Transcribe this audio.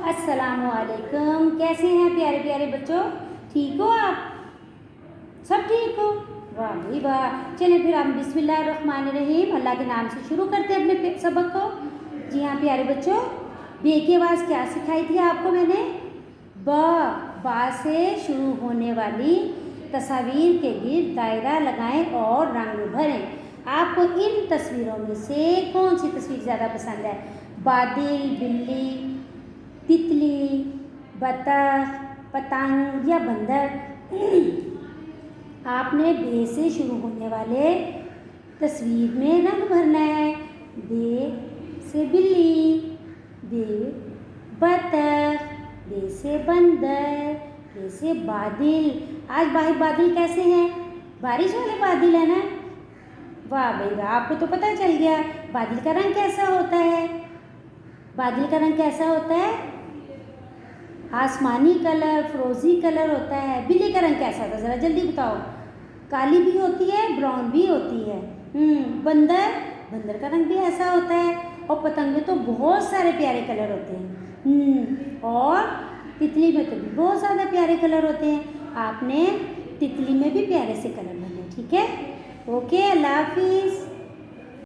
अस्सलामुअलैकुम। कैसे हैं प्यारे प्यारे बच्चों? ठीक हो आप? सब ठीक हो? वाह भाई वाह। चलिए फिर हम बिस्मिल्लाहिर्रहमानिर्रहीम अल्लाह के नाम से शुरू करते हैं अपने सबक को। जी हाँ प्यारे बच्चों, बे की आवाज़ क्या सिखाई थी आपको मैंने? बा से शुरू होने वाली तस्वीर के गिर्द दायरा लगाएं और रंग भरें। आपको इन तस्वीरों में से कौन सी तस्वीर ज़्यादा पसंद है? बादल, बिल्ली, तितली, बतख, पतंग या बंदर? आपने बे से शुरू होने वाले तस्वीर में रंग भरना है। बे से बिल्ली, बे बतख, बे से बंदर, बे से बादल। आज बादल कैसे हैं? बारिश वाले बादल है ना? वाह भाई वाह, आपको तो पता चल गया। बादल का रंग कैसा होता है? बादल का रंग कैसा होता है? आसमानी कलर, फिरोजी कलर होता है। बिल्ली का रंग कैसा होता है? ज़रा जल्दी बताओ। काली भी होती है, ब्राउन भी होती है। बंदर का रंग भी ऐसा होता है। और पतंग में तो बहुत सारे प्यारे कलर होते हैं। और तितली में तो भी बहुत ज़्यादा प्यारे कलर होते हैं। आपने तितली में भी प्यारे से कलर भरने, ठीक है? ओके, अल्लाह हाफिज़।